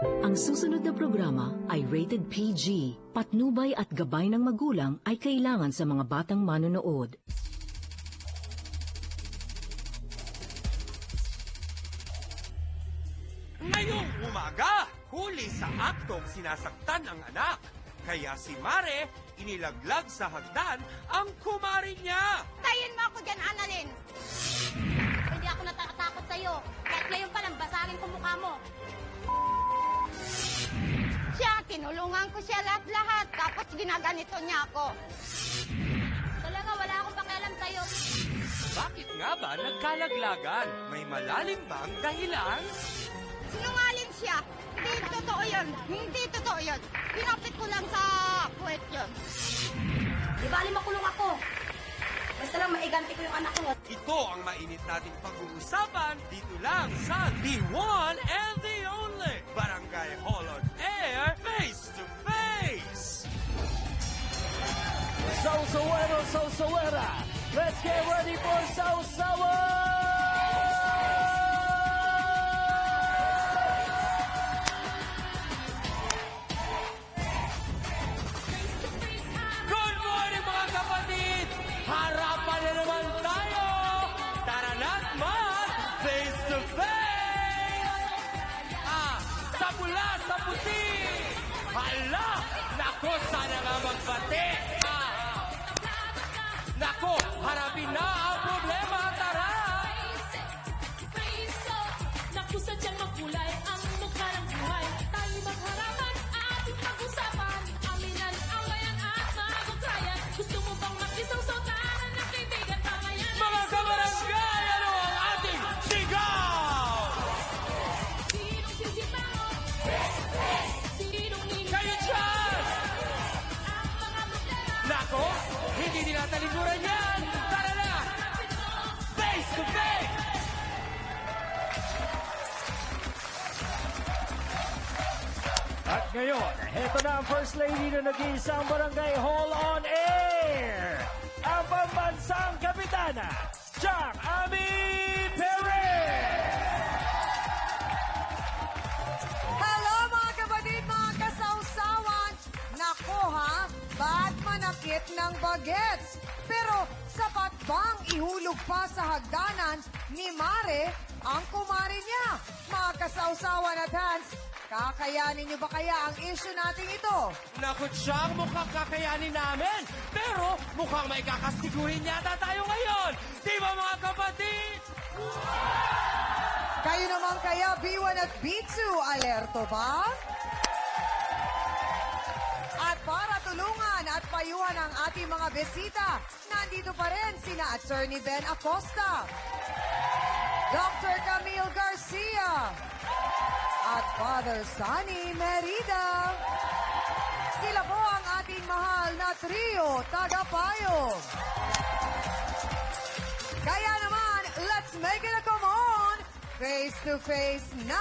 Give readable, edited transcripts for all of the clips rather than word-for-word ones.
Ang susunod na programa ay rated PG. Patnubay at gabay ng magulang ay kailangan sa mga batang manonood. Ngayong umaga, huli sa aktong sinasaktan ang anak. Kaya si Mare, inilaglag sa hagdan ang kumari niya. Tayin mo ako dyan, Annalyn! Hindi ako natatakot sa'yo. Kahit ngayon pa lang, basarin ko mukha mo. Siya, tinulungan ko siya lahat-lahat. Tapos ginaganito niya ako. Talaga, wala akong pakialam sa'yo. Bakit nga ba nagkalaglagan? May malalim bang dahilan? Sinungaling siya. Hindi totoo yun. Hindi totoo yun. Pinapit ko lang sa puwet yun. Di bali makulong ako. Basta lang maiganti ko yung anak ko. Ito ang mainit nating pag-uusapan dito lang sa The One and the Only Barangay Hall on Air Face to Face. Sausawera! Let's get ready for Sausawa! Good morning mga kapatid! Harapan na naman tayo! Tara na't face to face! Sa pula, sa puti! Hala! Nako, sana nga magbati! Nako, harapin na ang problema, tara! Naku, sadyang magkulay ang mukha ng buhay. Tayo magharapan, ating pag-usapan. Aminan, awayan at mag-ukrayan. Gusto mo bang makisawsaw-taran ng kaibigan pangayan? Mga kabarangay, ano ang ating sigaw? Sinong sisipangon? Sinong ninyo? Kayo dyan! Ang mga problema. Nako, hindi nila talikuran yan! Tara na! Face to face! At ngayon, heto na ang First Lady na nag-iisang Barangay Hall on Air! Ang pambansang kapitana, Jack Ami Perez! Hello mga kapatid, mga kasawsawan! Nako ha, ba't manakit ng bagets? Pero sapat bang ihulog pa sa hagdanan ni Mare ang kumari niya? Mga kasawsawan at hands, kakayanin niyo ba kaya ang issue natin ito? Naku, Chang, mukhang kakayanin namin. Pero mukhang may kakastiguhin yata tayo ngayon. Di ba mga kapatid? Kayo naman kaya, B1 at B2, alerto ba? At para tulungan at payuhan ang ating mga besita, nandito pa rin sina Attorney Ben Acosta, Dr. Camille Garcia, at Father Sunny Merida. Sila po ang ating mahal na trio, tagapayo. Kaya naman, let's make it a come on! Face to face na!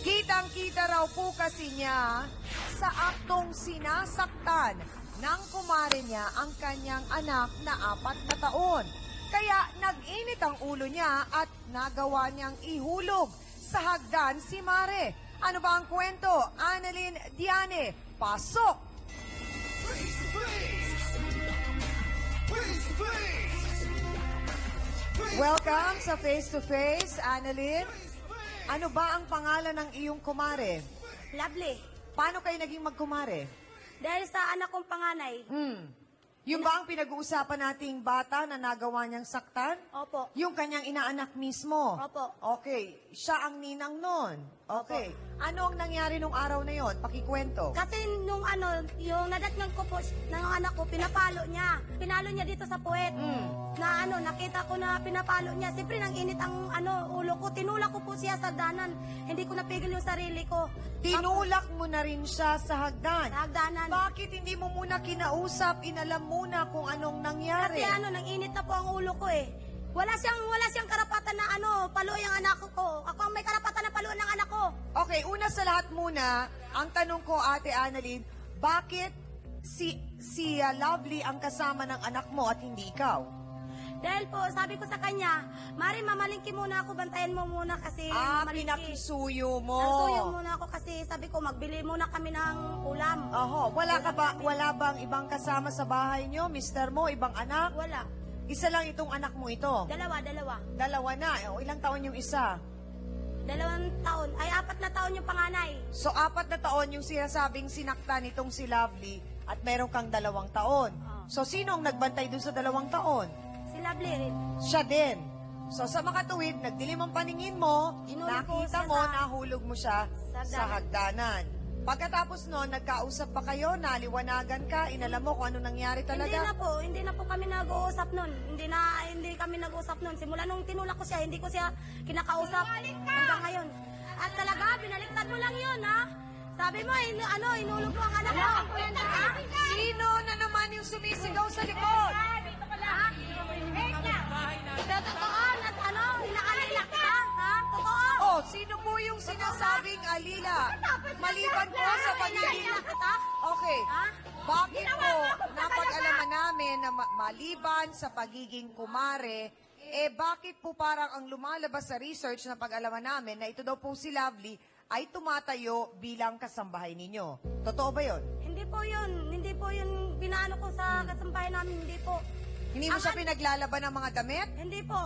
Kitang-kita raw po kasi niya sa aktong sinasaktan ng kumare niya ang kanyang anak na 4 na taon. Kaya nag-init ang ulo niya at nagawa niyang ihulog sa hagdan si Mare. Ano ba ang kwento? Annalyn Diane, pasok! Welcome sa Face to Face, Annalyn. Ano ba ang pangalan ng iyong kumare? Lovely. Paano kayo naging magkumare? Dahil sa anak kong panganay. Yung ba ang pinag-uusapan nating bata na nagawa niyang saktan? Opo. Yung kanyang inaanak mismo? Opo. Okay. Siya ang ninang nun? Okay. Ano ang nangyari nung araw na yon? Pakikwento. Kasi nung yung nadatnan ko po ng anak ko, pinapalo niya. Pinalo niya dito sa puwet. Na nakita ko na pinapalo niya. Siyempre, nang init ang ulo ko. Tinulak ko po siya sa danan. Hindi ko napigil yung sarili ko. Tinulak mo na rin siya sa hagdan. Sa hagdanan. Bakit hindi mo muna kinausap, inalam muna kung anong nangyari? Kasi nang init na po ang ulo ko eh. Wala siyang karapatan na paluin ang anak ko. Ako ang may karapatan na paluin ng anak ko. Okay, una sa lahat muna, ang tanong ko, Ate Annalyn, bakit si Lovely ang kasama ng anak mo at hindi ikaw? Dahil po, sabi ko sa kanya, Mari, mamalingki muna ako, bantayan mo muna kasi mamalingki. Pinakisuyo mo. Nasuyo muna ako kasi sabi ko, magbili muna kami ng ulam. Oho, wala bang ibang kasama sa bahay nyo, mister mo, ibang anak? Wala. Isa lang itong anak mo ito. Dalawa. Dalawa na. O, ilang taon yung isa? 2 taon. Ay, 4 na taon yung panganay. So, 4 na taon yung sinasabing sinaktan itong si Lovely at meron kang 2 taon. So, sino ang nagbantay dun sa 2 taon? Si Lovely rin. Siya din. So, sa makatuwid, nagdilim ang paningin mo, Inulog ko nakita siya mo, sa- nahulog mo siya sa hagdanan. Pagkatapos noon, nagkausap pa kayo, naliwanagan ka, inalam mo kung ano nangyari talaga. Hindi na po kami nag-uusap nun. Hindi kami nag-uusap nun. Simula nung tinulak ko siya, hindi ko siya kinakausap hanggang ngayon. At talaga, binaliktad mo lang yun, ha? Sabi mo, inulog mo ang anak mo. Ha? Sino na naman yung sumisigaw sa likod? Ha? Totoo, inaalila kita, ha? Totoo. Oh, sino po yung sinasabing alila? Maliban po sa pagiging... Inaalila kita. Okay. Ha? Bakit po napag-alaman namin na maliban sa pagiging kumare, bakit po parang ang lumalabas sa research na pag-alaman namin na ito daw po si Lovely ay tumatayo bilang kasambahay ninyo? Totoo ba yon? Hindi po yun binaano ko sa kasambahay namin, hindi po. Hindi mo siya pinaglalaban ng mga damit? Hindi po.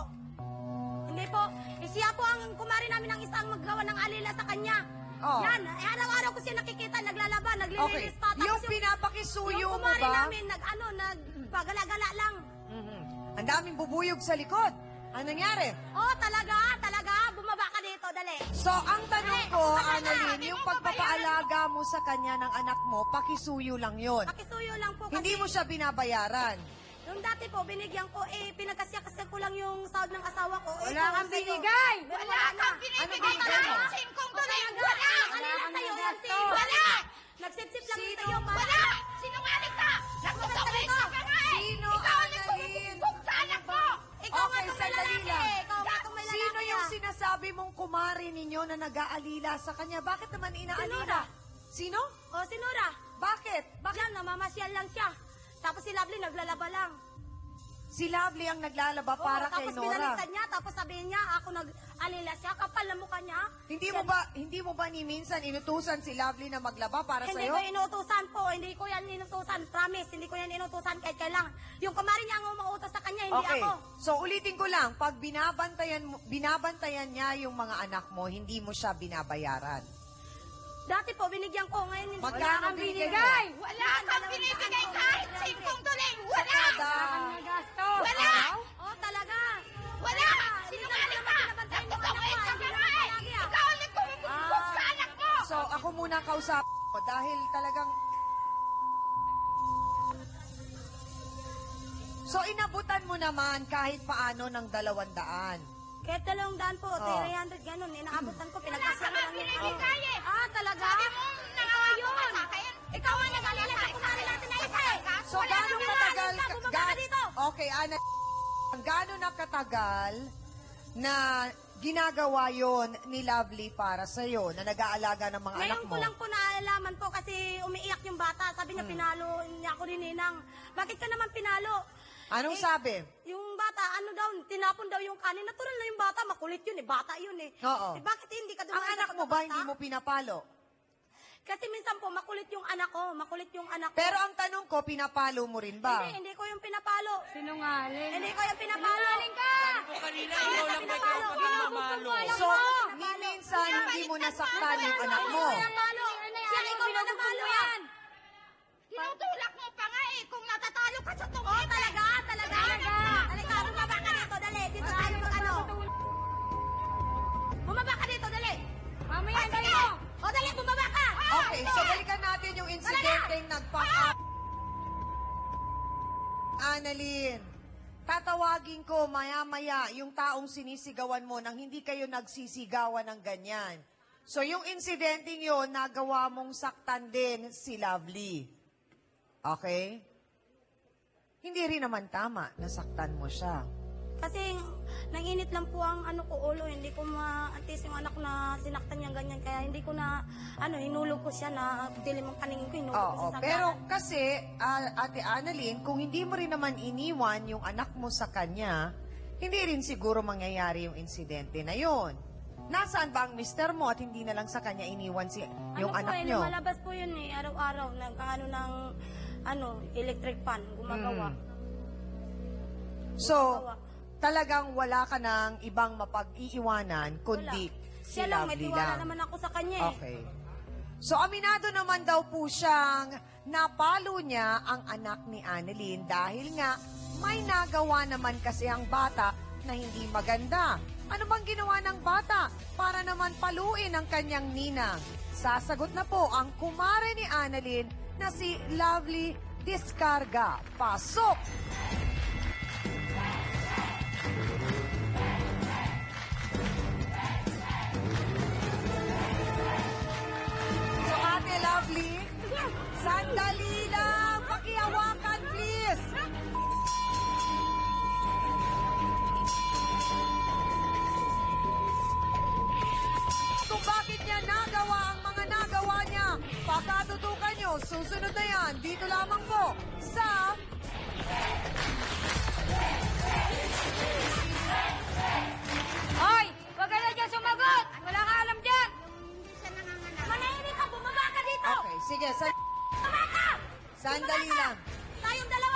Siya po ang kumari namin ang isang maggawa ng alila sa kanya. Oh. Yan, araw-araw ko siya nakikita, naglalaban, Okay. naglilinis pa. Tapos Yung pinapakisuyo yung mo kumari ba? namin, nagpagala-gala lang. Mhm. Ang daming bubuyog sa likod. Ano nangyari? Oh, talaga, bumaba ka dito, dali. So, ang tanong ko, Annalyn, yung pagpapaalaga mo sa kanya ng anak mo, pakisuyo lang yon. Pakisuyo lang po kasi. Hindi mo siya binabayaran. Yung dati po, binigyan ko, pinagkasya-kasya ko lang yung sahod ng asawa ko. Wala kang sa'yo. binigay! Wala kang binibigay mo? Wala! Kanina sa'yo yan, Sim. Wala! Nagsip-sip lang Sino? sa'yo. Wala! Sinungaling ka! Nagsusawin ka ka nga eh! Sino, Ikaw ang Annalyn? nagsusubok sa anak mo! Ikaw nga Okay, itong may sandali lalaki. lang. Ikaw nga itong may lalaki. Sino yung ah. sinasabi mong kumari ninyo na nag-aalila sa kanya? Bakit naman inaalila? Sino? O, si Nora. Bakit? Yan, namamasyal lang siya. Tapos si Lovely naglalaba lang. Si Lovely ang naglalaba para kay tapos Nora. pinalitan niya, tapos sabihin niya, ako nag-alila siya, kapal na mukha niya. Hindi mo ba ni minsan inutusan si Lovely na maglaba para Hindi sa'yo? ko inutusan po, hindi ko yan inutusan, promise, hindi ko yan inutusan kahit kailangan. Yung kumari niya ang umautos sa kanya, hindi Okay. ako. So ulitin ko lang, pag binabantayan niya yung mga anak mo, hindi mo siya binabayaran. Dati po, binigyan ko, ngayon hindi. Magkano binigay mo? Wala kang binibigay kahit 5 tuling! Wala! Kada... Wala! Oh, talaga. Wala! Hindi Sinungaling naman ka! pinabantayan yung anak ko, Nagsusawin ka hindi ka naman nga eh! palagi, ah. Ikaw ang nagsusubok sa anak mo! So ako muna ang kausap mo dahil talagang... So inabutan mo naman kahit paano ng 200. Kahit 200 po, Oh. 300 ganun, inaabutan ko, pinagkasya ko lang yung binibigay eh. Ah, talaga? Sabi mo, nangangako ka sa akin. Ikaw ang nag-alila sa kumari natin na isa eh. So gaano katagal... Bumaba ka dito. Okay, Ana, gaano na katagal na ginagawa yon ni Lovely para sa'yo, na nag-aalaga ng mga anak Ngayon mo? ko lang po naalaman po kasi umiiyak yung bata. Sabi niya, pinalo niya ako ni Ninang. Bakit ka naman pinalo? Anong sabi? Yung bata, tinapon daw yung kanin. Natural na yung bata, makulit yun eh. Bata yun eh. Oo. Bakit hindi ka Ang dumaan anak sa mo ba, pagkabata? hindi mo pinapalo? Kasi minsan po, makulit yung anak ko. Makulit yung anak ko. Pero ang tanong ko, pinapalo mo rin ba? Hindi ko yung pinapalo. Sinungaling. Hindi ko yung pinapalo. ka! O kanina, ikaw lang ba ikaw ang pagmamalo? So, ni minsan hindi mo nasaktan yung anak mo. Pinapalo. Siya, ikaw na napalo yan. Tinutulak mo pa nga eh kung natatalo ka sa Oh, tungkol. talaga. Halika, bumaba ka dito, dali. Dito tayo mag-ano. Bumaba ka dito, dali. Mamaya Ay, sige. tayo! O, dali, bumaba ka. Okay, so balikan natin yung insidenteng nagpa- Annalyn, tatawagin ko maya-maya yung taong sinisigawan mo nang hindi kayo nagsisigawan ng ganyan. So yung insidenteng yon nagawa mong saktan din si Lovely. Okay? Hindi rin naman tama, nasaktan mo siya. Kasi nanginit lang po ang ano ko ulo, hindi ko maantis yung anak na sinaktan niya ganyan, kaya hindi ko na hinulog ko siya na dilim ang paningin ko, hinulog ko Oo, sa pero sagana. kasi, Ate Annalyn, kung hindi mo rin naman iniwan yung anak mo sa kanya, hindi rin siguro mangyayari yung insidente na yon. Nasaan ba ang mister mo at hindi na lang sa kanya iniwan yung ano po, anak nyo? lumalabas po yun araw-araw, nagkaano ng electric fan, gumagawa. So, talagang wala ka ng ibang mapag-iiwanan, kundi si Siya lang, may Lovely tiwala lang. naman ako sa kanya eh. Okay. So, aminado naman daw po siyang napalo niya ang anak ni Annalyn dahil nga may nagawa naman kasi ang bata na hindi maganda. Ano bang ginawa ng bata para naman paluin ang kanyang ninang? Sasagot na po ang kumare ni Annalyn na si Lovely Discarga. Pasok! So, Ate Lovely, sandali lang. Pakihawakan, please. Kung bakit niya nagawa ang mga nagawa niya, pakatutukan niyo. Susunod na yan, dito lamang po sa... Hoy! Huwag ka na dyan sumagot! Wala ka alam dyan! Manahimik ka, bumaba ka dito! Okay, sige. Bumaba ka! Sandali lang. Tayong dalawa